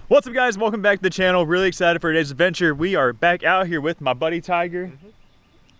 What's up, guys? Welcome back to the channel. Really excited for today's adventure. We are back out here with my buddy Tyger.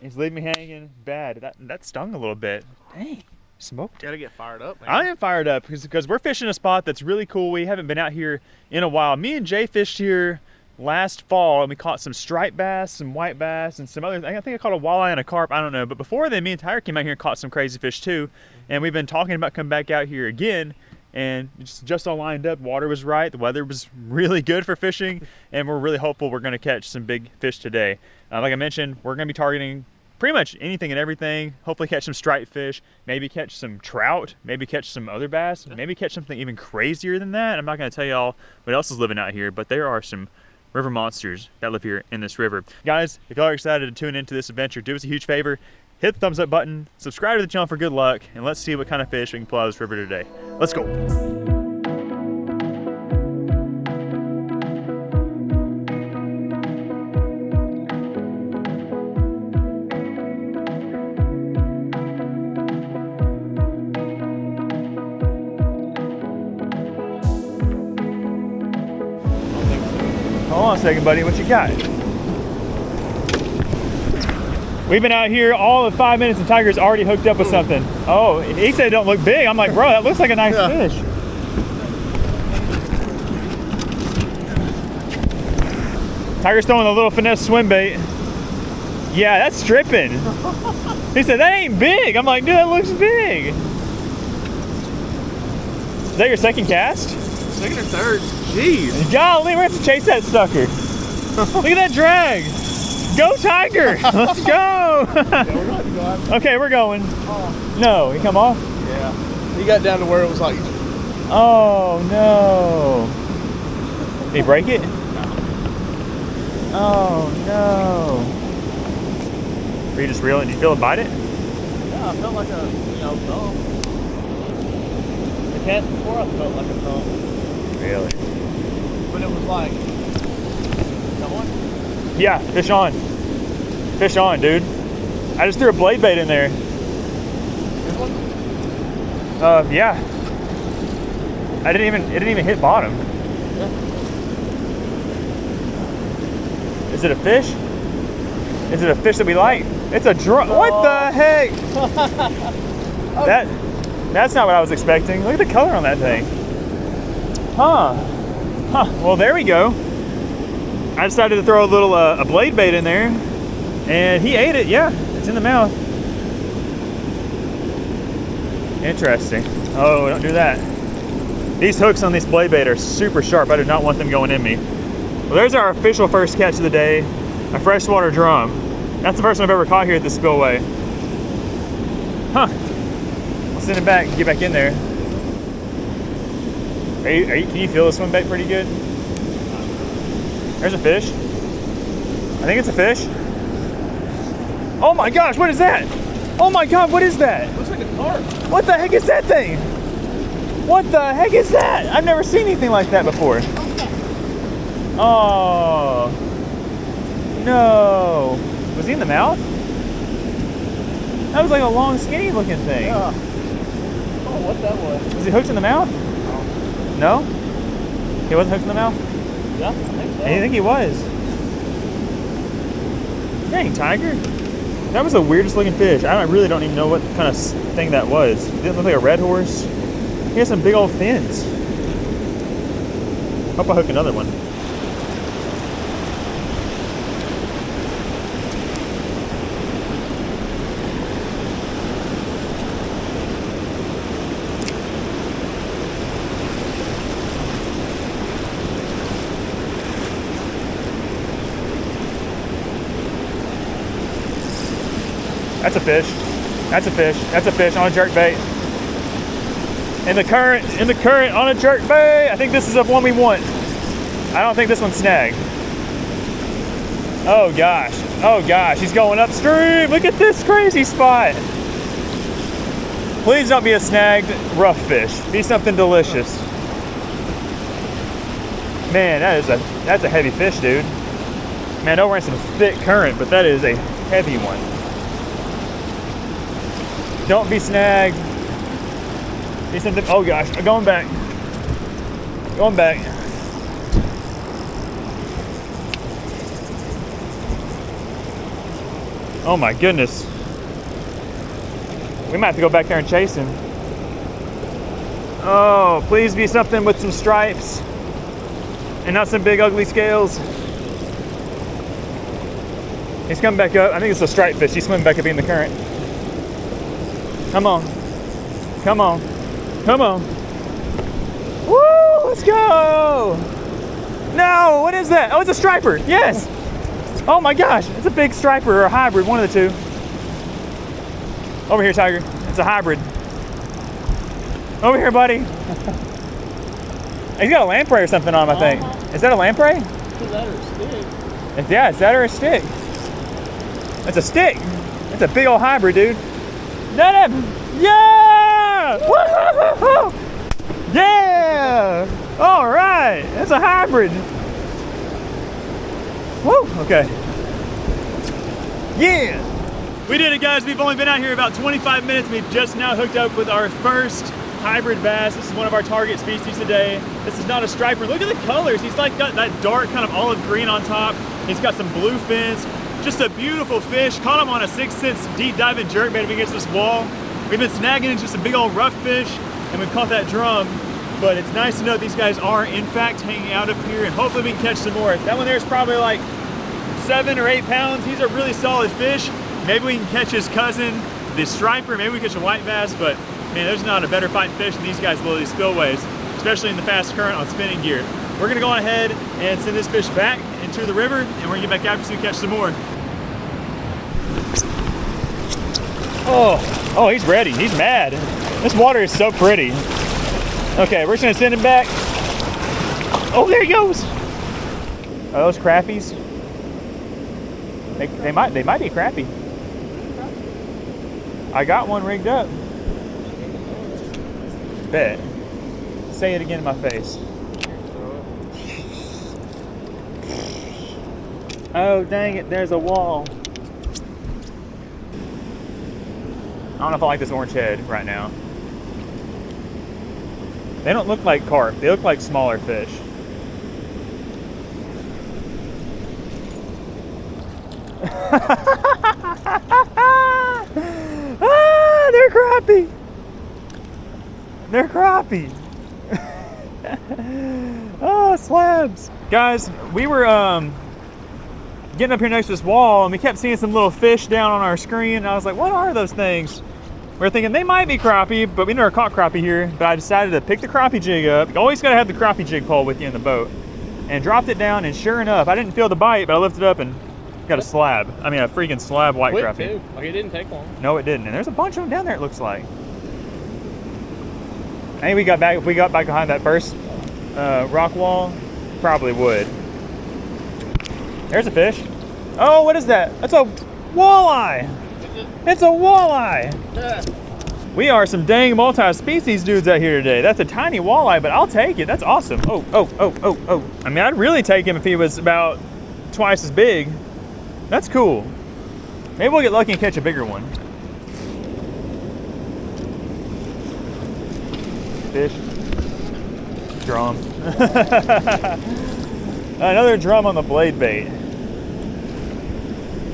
He's leaving me hanging bad. That stung a little bit. Dang, smoked. Gotta get fired up, man. I am fired up because we're fishing a spot that's really cool. We haven't been out here in a while. Me and Jay fished here last fall and we caught some striped bass, some white bass, and some other. I think I caught a walleye and a carp. I don't know. But before then, me and Tyger came out here and caught some crazy fish too. And we've been talking about coming back out here again. And just all lined up. Water was right. The weather was really good for fishing, and we're really hopeful we're going to catch some big fish today. Like I mentioned, we're going to be targeting pretty much anything and everything. Hopefully catch some striped fish, maybe catch some trout, maybe catch some other bass, maybe catch something even crazier than that. I'm not going to tell y'all what else is living out here, but there are some river monsters that live here in this river. Guys, if y'all are excited to tune into this adventure, do us a huge favor. Hit the thumbs up button, subscribe to the channel for good luck, and let's see what kind of fish we can pull out of this river today. Let's go. Hold on a second, buddy. What you got? We've been out here all of 5 minutes and Tyger's already hooked up with something. Oh, he said it don't look big. I'm like, bro, that looks like a nice fish. Tyger's throwing a little finesse swim bait. Yeah, that's stripping. He said, that ain't big. I'm like, dude, that looks big. Is that your second cast? Second or third. Jeez. Golly, we're going to have to chase that sucker. Look at that drag. Go Tyger! Let's go! Yeah, we're going to go out. Okay, we're going. Oh. No, he come off? Yeah. He got down to where it was like... Oh, no. Did he break it? Oh, no. Were you just reeling? Did you feel it bite it? Yeah, I felt like a, thumb. The cast before, I felt like a thumb. Really? But it was like... That one? Yeah, fish on. Fish on, dude. I just threw a blade bait in there. This one? Yeah. It didn't even hit bottom. Yeah. Is it a fish? Is it a fish that we like? It's a drum. Oh. What the heck? That's not what I was expecting. Look at the color on that thing. Huh. Well, there we go. I decided to throw a little a blade bait in there, and he ate it. Yeah, it's in the mouth. Interesting. Oh, don't do that. These hooks on this blade bait are super sharp. I do not want them going in me. Well, there's our official first catch of the day, a freshwater drum. That's the first one I've ever caught here at the spillway. Huh. I'll send it back and get back in there. Can you feel the swim bait pretty good? There's a fish. I think it's a fish. Oh my gosh, what is that? Oh my God, what is that? Looks like a carp. What the heck is that thing? What the heck is that? I've never seen anything like that before. Oh, no. Was he in the mouth? That was like a long, skinny looking thing. Yeah. Oh, what that was. Was he hooked in the mouth? No? He wasn't hooked in the mouth? Yeah, I think so. I think he was. Dang, Tyger. That was the weirdest looking fish. I really don't even know what kind of thing that was. It didn't look like a red horse. He has some big old fins. Hope I hook another one. That's a fish. That's a fish. That's a fish on a jerk bait. In the current on a jerk bait. I think this is the one we want. I don't think this one's snagged. Oh gosh. Oh gosh. He's going upstream. Look at this crazy spot. Please don't be a snagged rough fish. Be something delicious. Man, that's a heavy fish, dude. Man, I know we're in some thick current, but that is a heavy one. Don't be snagged. Be something. Oh gosh, going back. Going back. Oh my goodness. We might have to go back there and chase him. Oh, please be something with some stripes and not some big ugly scales. He's coming back up. I think it's a striped fish. He's swimming back up in the current. Come on. Come on. Come on. Woo! Let's go! No! What is that? Oh, it's a striper. Yes! Oh my gosh. It's a big striper or a hybrid. One of the two. Over here, Tiger. It's a hybrid. Over here, buddy. He's got a lamprey or something on him, I think. Is that a lamprey? Is that or a stick? Yeah, it's that or a stick. It's a stick. It's a big old hybrid, dude. Get him! Yeah! Woo-hoo-hoo-hoo! Yeah! All right, that's a hybrid. Woo! Okay. Yeah! We did it, guys. We've only been out here about 25 minutes. We've just now hooked up with our first hybrid bass. This is one of our target species today. This is not a striper. Look at the colors. He's like got that dark kind of olive green on top. He's got some blue fins. Just a beautiful fish. Caught him on a 6-cent deep diving jerkbait up against this wall. We've been snagging into some big old rough fish, and we've caught that drum. But it's nice to know these guys are in fact hanging out up here, and hopefully we can catch some more. That one there is probably like 7 or 8 pounds. He's a really solid fish. Maybe we can catch his cousin, the striper. Maybe we catch a white bass, but man, there's not a better fighting fish than these guys below these spillways, especially in the fast current on spinning gear. We're gonna go on ahead and send this fish back into the river, and we're gonna get back after so we catch some more. Oh, he's ready. He's mad. This water is so pretty. Okay, we're just gonna send him back. Oh, there he goes. Are those crappies? They might be crappie. I got one rigged up. Bet. Say it again in my face. Oh, dang it, there's a wall. I don't know if I like this orange head right now. They don't look like carp. They look like smaller fish. Ah, they're crappie. They're crappie. Oh, slabs. Guys, we were getting up here next to this wall, and we kept seeing some little fish down on our screen, and I was like, what are those things? We were thinking they might be crappie, but we never caught crappie here. But I decided to pick the crappie jig up. You always gotta have the crappie jig pole with you in the boat. And dropped it down, and sure enough, I didn't feel the bite, but I lifted it up and got a slab. I mean, a freaking slab white Quick crappie. too. Like it didn't take long. No, it didn't. And there's a bunch of them down there, it looks like. I think we got back, if we got back behind that first rock wall, probably would. There's a fish. Oh, what is that? That's a walleye. It's a walleye. Yeah. We are some dang multi-species dudes out here today. That's a tiny walleye, but I'll take it. That's awesome. Oh. I mean, I'd really take him if he was about twice as big. That's cool. Maybe we'll get lucky and catch a bigger one. Fish. Drum. Another drum on the blade bait.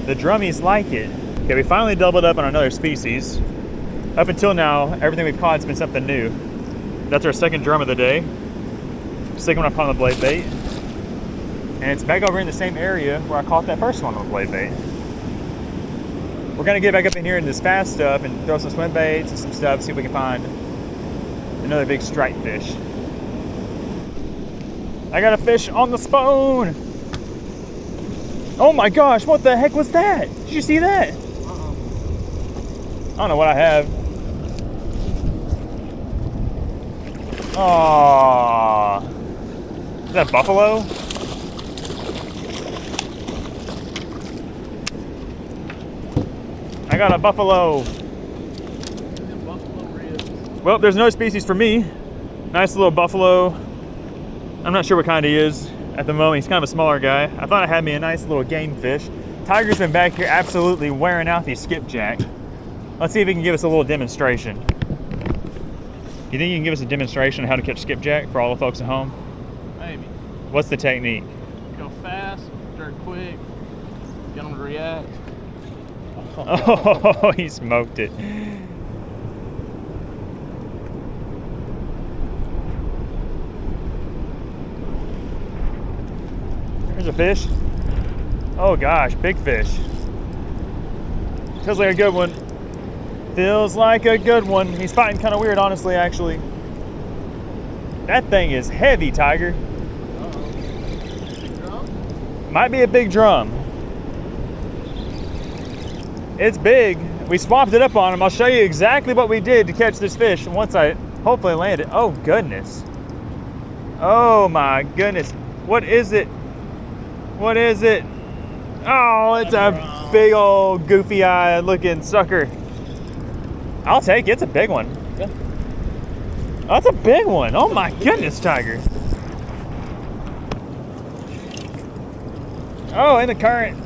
The drummies like it. Okay, we finally doubled up on another species. Up until now, everything we've caught has been something new. That's our second drum of the day. Second one I caught on the blade bait. And it's back over in the same area where I caught that first one on the blade bait. We're gonna get back up in here in this fast stuff and throw some swim baits and some stuff, see if we can find another big striped fish. I got a fish on the spoon. Oh my gosh, what the heck was that? Did you see that? I don't know what I have. Aww. Is that buffalo? I got a buffalo. Well, there's no species for me. Nice little buffalo. I'm not sure what kind he is at the moment. He's kind of a smaller guy. I thought I had me a nice little game fish. Tiger's been back here absolutely wearing out these skipjack. Let's see if he can give us a little demonstration. You think you can give us a demonstration of how to catch skipjack for all the folks at home? Maybe. What's the technique? Go fast, jerk quick, get them to react. Oh, he smoked it. There's a fish. Oh gosh, big fish. Feels like a good one. Feels like a good one. He's fighting kind of weird, honestly, actually. That thing is heavy, Tiger. Big drum? Might be a big drum. It's big. We swapped it up on him. I'll show you exactly what we did to catch this fish once I hopefully land it. Oh, goodness. Oh, my goodness. What is it? What is it? Oh, it's a big old goofy-eyed looking sucker. I'll take it. It's a big one. Yeah. Oh, that's a big one. Oh, my goodness, Tiger. Oh, in the current.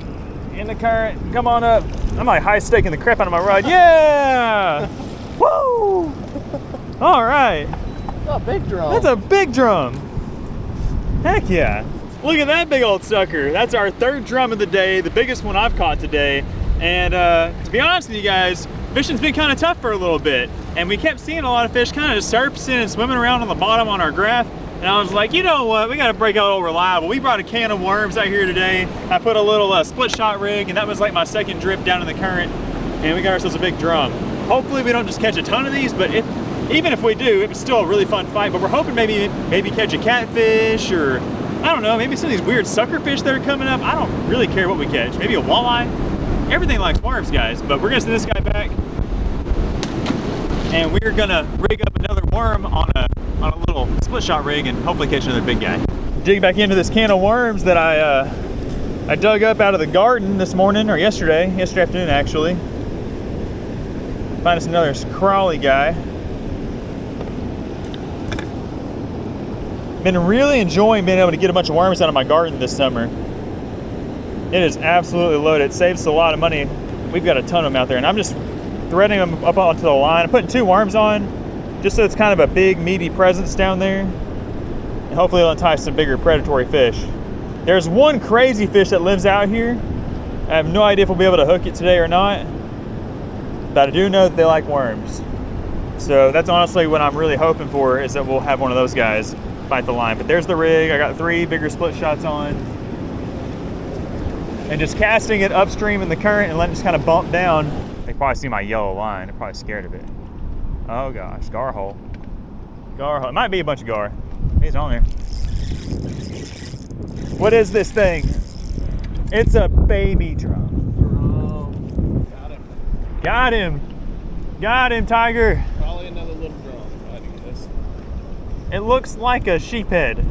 In the current. Come on up. I'm like high staking the crap out of my rod. Yeah! Woo! All right. Oh, big drum. That's a big drum. Heck yeah. Look at that big old sucker. That's our third drum of the day, the biggest one I've caught today. And to be honest with you guys, fishing's been kind of tough for a little bit. And we kept seeing a lot of fish kind of just surfacing and swimming around on the bottom on our graph. And I was like, you know what, we got to break out old reliable. We brought a can of worms out here today. I put a little split shot rig, and that was like my second drip down in the current. And we got ourselves a big drum. Hopefully we don't just catch a ton of these, but even if we do, it was still a really fun fight. But we're hoping maybe catch a catfish, or I don't know, maybe some of these weird sucker fish that are coming up. I don't really care what we catch. Maybe a walleye. Everything likes worms, guys. But we're gonna send this guy back, and we're gonna rig up another worm on a little split shot rig and hopefully catch another big guy. Dig back into this can of worms that I dug up out of the garden this morning, or yesterday afternoon actually. Find us another crawly guy. Been really enjoying being able to get a bunch of worms out of my garden this summer. It is absolutely loaded. It saves us a lot of money. We've got a ton of them out there, and I'm just threading them up onto the line. I'm putting 2 worms on, just so it's kind of a big, meaty presence down there. And hopefully it'll entice some bigger predatory fish. There's one crazy fish that lives out here. I have no idea if we'll be able to hook it today or not, but I do know that they like worms. So that's honestly what I'm really hoping for, is that we'll have one of those guys fight the line. But there's the rig. I got 3 bigger split shots on. And just casting it upstream in the current and letting it just kind of bump down. They probably see my yellow line. They're probably scared of it. Oh gosh, gar hole. Gar hole. It might be a bunch of gar. He's on there. What is this thing? It's a baby drum. Got him. Got him. Got him, Tiger. Probably another little drum. I do this. It looks like a sheephead.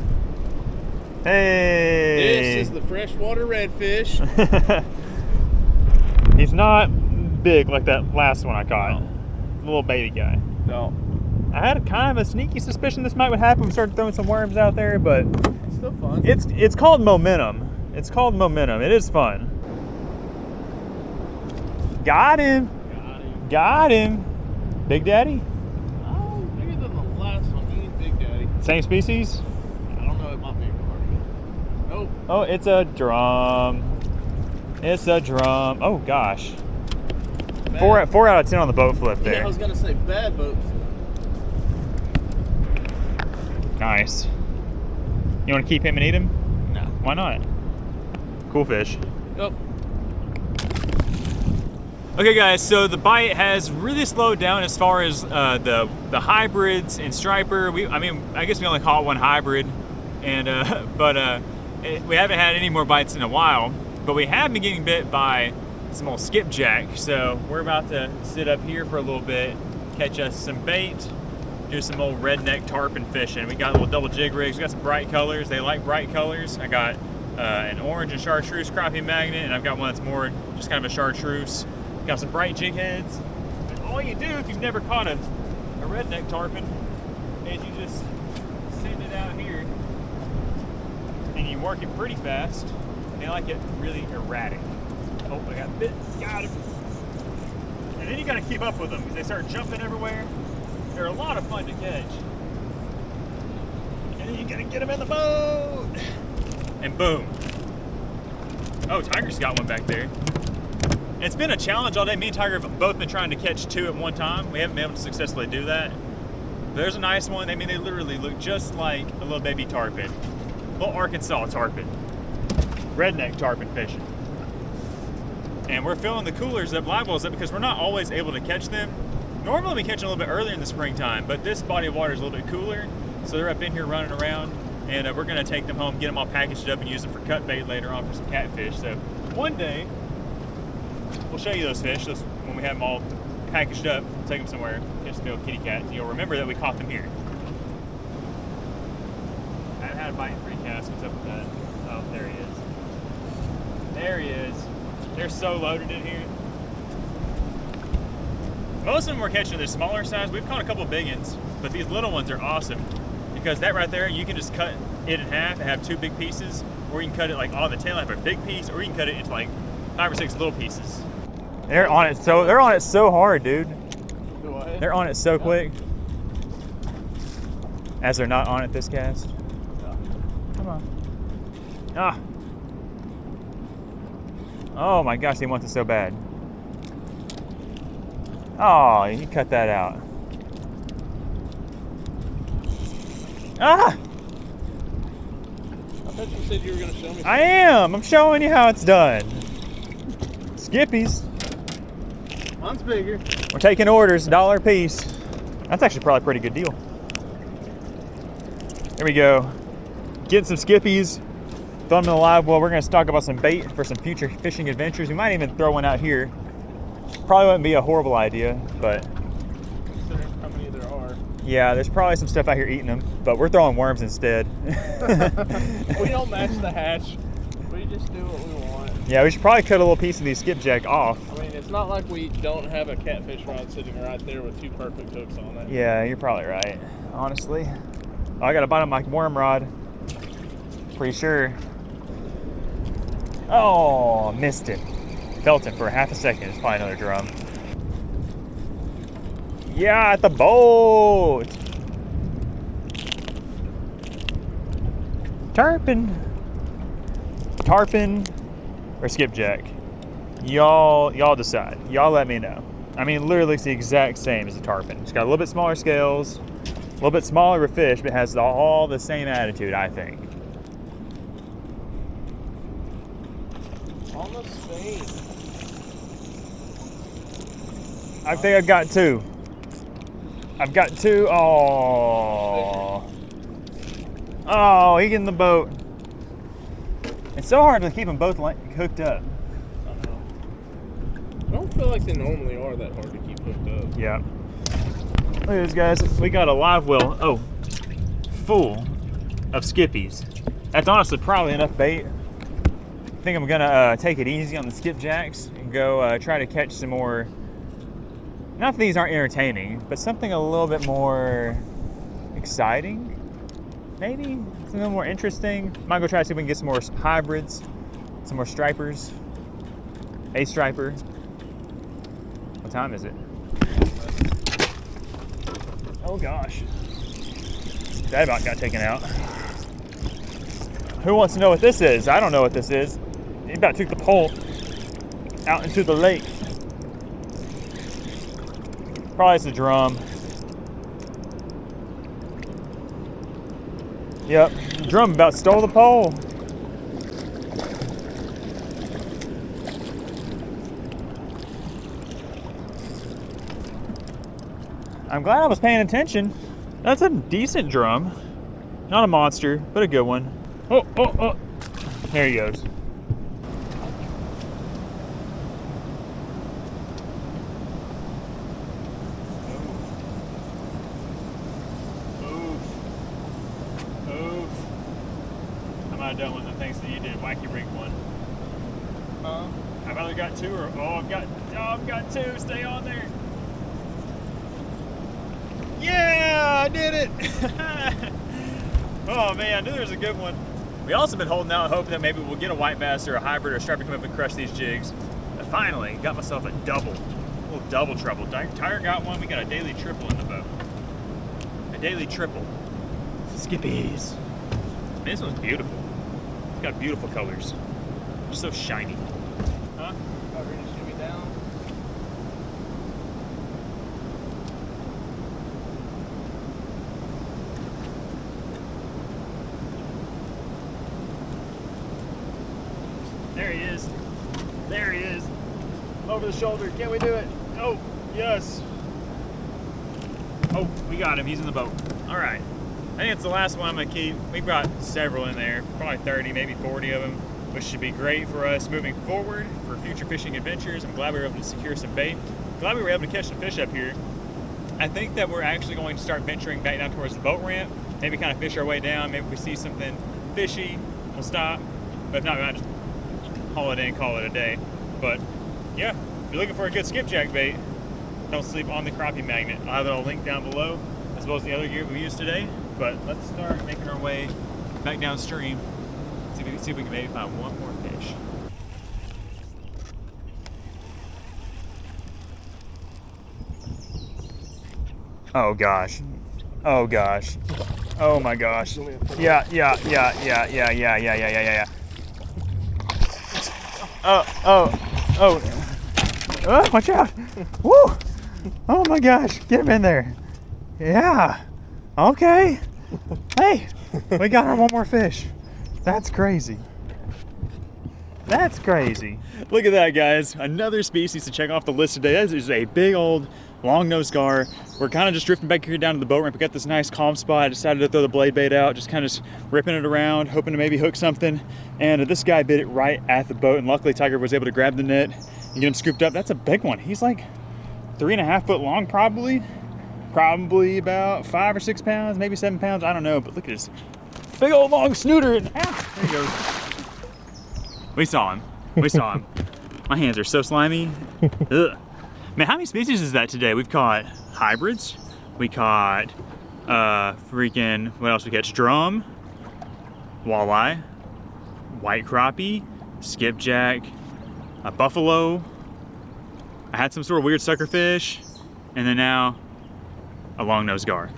Hey. This is the freshwater redfish. He's not big like that last one I caught. No. Little baby guy. No. I had kind of a sneaky suspicion this might happen. We started throwing some worms out there, but It's still fun. it's called momentum. It's called momentum. It is fun. Got him. Got him. Got him. Big Daddy? Oh, bigger than the last one. He ain't Big Daddy. Same species? I don't know. It might be a gar. Nope. Oh, it's a drum. It's a drum. Oh gosh. Bad. 4 out of 10 on the boat flip Yeah, there. I was gonna say bad boats. Nice. You want to keep him and eat him? No. Why not? Cool fish. Yep. Okay guys, so the bite has really slowed down as far as the hybrids and striper. I guess we only caught 1 hybrid, and we haven't had any more bites in a while. But we have been getting bit by some old skipjack. So we're about to sit up here for a little bit, catch us some bait, do some old redneck tarpon fishing. We got little double jig rigs. We got some bright colors. They like bright colors. I got an orange and chartreuse crappie magnet, and I've got one that's more just kind of a chartreuse. Got some bright jig heads. And all you do if you've never caught a redneck tarpon is you just send it out here and you work it pretty fast. They like it really erratic. Oh, I got bit. Got him. And then you gotta keep up with them because they start jumping everywhere. They're a lot of fun to catch. And then you gotta get them in the boat. And boom. Oh, Tiger's got one back there. And It's been a challenge all day. Me and Tyger have both been trying to catch 2 at one time. We haven't been able to successfully do that. There's a nice one. I mean, they literally look just like a little baby tarpon. Little Arkansas tarpon. Redneck tarpon fishing. And we're filling the coolers up, live wells up, because we're not always able to catch them. Normally we catch them a little bit earlier in the springtime, but this body of water is a little bit cooler, so they're up in here running around, and we're gonna take them home, get them all packaged up, and use them for cut bait later on for some catfish. So one day, we'll show you those fish when we have them all packaged up, take them somewhere, catch the old kitty cat, and you'll remember that we caught them here. I haven't had a bite in 3 casts. What's up with that? Oh, there he is. There he is. They're so loaded in here. Most of them we're catching the smaller size. We've caught a couple big ones, but these little ones are awesome because that right there, you can just cut it in half and have 2 big pieces, or you can cut it like on the tail and have a big piece, or you can cut it into like 5 or 6 little pieces. They're on it so hard, dude. They're on it so quick. As they're not on it this cast. Come on. Ah. Oh my gosh, they want this so bad. Oh, you cut that out. Ah! I thought you said you were going to show me. I am. I'm showing you how it's done. Skippies. Mine's bigger. We're taking orders, $1 a piece. That's actually probably a pretty good deal. There we go. Getting some skippies. Throw them in the live well. We're going to talk about some bait for some future fishing adventures. We might even throw one out here. Probably wouldn't be a horrible idea, but Considering how many there are. yeah, there's probably some stuff out here eating them, but we're throwing worms instead. We don't match the hatch. We just do what we want. Yeah, we should probably cut a little piece of these skipjack off. I mean, it's not like we don't have a catfish rod sitting right there with 2 perfect hooks on it. Yeah, you're probably right, honestly. Oh, I got a bite on my worm rod. Pretty sure. Oh, missed it. Felt it for half a second. It's probably another drum. Yeah, at the boat. Tarpon or skipjack. Y'all decide. Y'all let me know. I mean, literally it's the exact same as a tarpon. It's got a little bit smaller scales, a little bit smaller of a fish, but has all the same attitude, I think. Almost Spain. I think I've got 2. I've got 2. Oh. Oh, he get in the boat. It's so hard to keep them both hooked up. I know. I don't feel like they normally are that hard to keep hooked up. Yeah. Look at this, guys. We got a live well, full of skippies. That's honestly probably enough bait. I think I'm gonna take it easy on the skipjacks and go try to catch some more. Not that these aren't entertaining, but something a little bit more exciting. Maybe something a little more interesting. Might go try to see if we can get some more hybrids, some more stripers. A striper. What time is it? Oh gosh. That about got taken out. Who wants to know what this is? I don't know what this is. He about took the pole out into the lake. Probably it's a drum. Yep, drum about stole the pole. I'm glad I was paying attention. That's a decent drum. Not a monster, but a good one. Oh. There he goes. I'm done with them thanks to you did wacky rig one. I've either got 2 or I've got 2. Stay on there. Yeah, I did it. Oh man, I knew there was a good one. We also been holding out hope that maybe we'll get a white bass or a hybrid or a striper come up and crush these jigs. I finally got myself a little double trouble. Tyger got one. We got a daily triple in the boat. A daily triple. Skippies. Man, this one's beautiful. It's got beautiful colors. They're so shiny. Huh? Are we gonna shoot me down? There he is. There he is. Over the shoulder. Can we do it? Oh, yes. Oh, we got him. He's in the boat. All right. I think it's the last one I'm gonna keep. We brought several in there, probably 30, maybe 40 of them, which should be great for us moving forward for future fishing adventures. I'm glad we were able to secure some bait. Glad we were able to catch some fish up here. I think that we're actually going to start venturing back down towards the boat ramp, maybe kind of fish our way down. Maybe if we see something fishy, we'll stop. But if not, we might just haul it in, call it a day. But yeah, if you're looking for a good skipjack bait, don't sleep on the crappie magnet. I'll have it all linked down below, as well as the other gear we used today. But let's start making our way back downstream. See if we can maybe find one more fish. Oh gosh. Oh gosh. Oh my gosh. Yeah. Oh, watch out. Woo. Oh my gosh. Get him in there. Yeah. Okay. Hey, we got our one more fish. That's crazy. That's crazy. Look at that, guys. Another species to check off the list today. This is a big old long-nosed gar. We're kind of just drifting back here down to the boat ramp. We got this nice calm spot. I decided to throw the blade bait out, just kind of ripping it around, hoping to maybe hook something. And this guy bit it right at the boat, and luckily Tyger was able to grab the net and get him scooped up. That's a big one. He's like 3.5 foot long, probably about 5 or 6 pounds, maybe 7 pounds. I don't know, but look at this big old long snooter. And there he goes. We saw him. We saw him. My hands are so slimy. Ugh. Man, how many species is that today? We've caught hybrids. We caught freaking, what else we catch? Drum, walleye, white crappie, skipjack, a buffalo. I had some sort of weird suckerfish, and then now a long-nosed gar.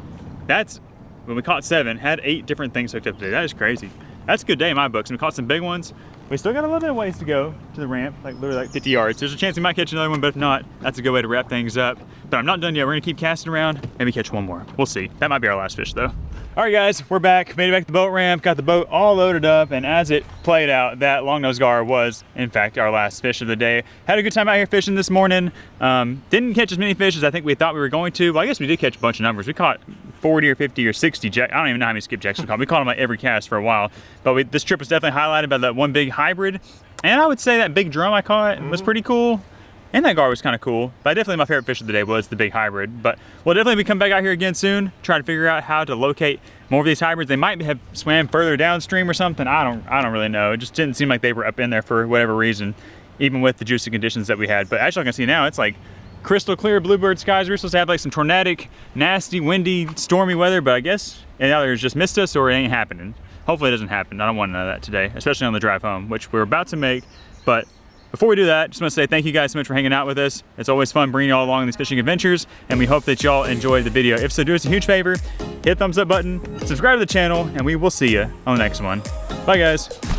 That's, when we caught 7, had 8 different things hooked up today. That is crazy. That's a good day in my books. And we caught some big ones. We still got a little bit of ways to go to the ramp, like literally like 50 yards. There's a chance we might catch another one, but if not, that's a good way to wrap things up. But I'm not done yet. We're gonna keep casting around, maybe catch one more. We'll see. That might be our last fish though. All right guys, we're back. Made it back to the boat ramp, got the boat all loaded up, and as it played out, that long-nosed gar was, in fact, our last fish of the day. Had a good time out here fishing this morning. Didn't catch as many fish as I think we thought we were going to, but I guess we did catch a bunch of numbers. We caught 40 or 50 or 60 jack. I don't even know how many skipjacks we caught. We caught them like every cast for a while. But this trip was definitely highlighted by that one big hybrid. And I would say that big drum I caught was pretty cool. And that gar was kind of cool. But definitely my favorite fish of the day was the big hybrid. But we'll definitely be coming back out here again soon, try to figure out how to locate more of these hybrids. They might have swam further downstream or something. I don't really know. It just didn't seem like they were up in there for whatever reason, even with the juicy conditions that we had. But actually I can see now it's like crystal clear bluebird skies. We're supposed to have like some tornadic, nasty, windy, stormy weather, but I guess it either just missed us or it ain't happening. Hopefully it doesn't happen. I don't want none of that today, especially on the drive home, which we're about to make. But before we do that, just want to say thank you guys so much for hanging out with us. It's always fun bringing y'all along on these fishing adventures, and we hope that y'all enjoyed the video. If so, do us a huge favor, hit the thumbs up button, subscribe to the channel, and we will see you on the next one. Bye guys.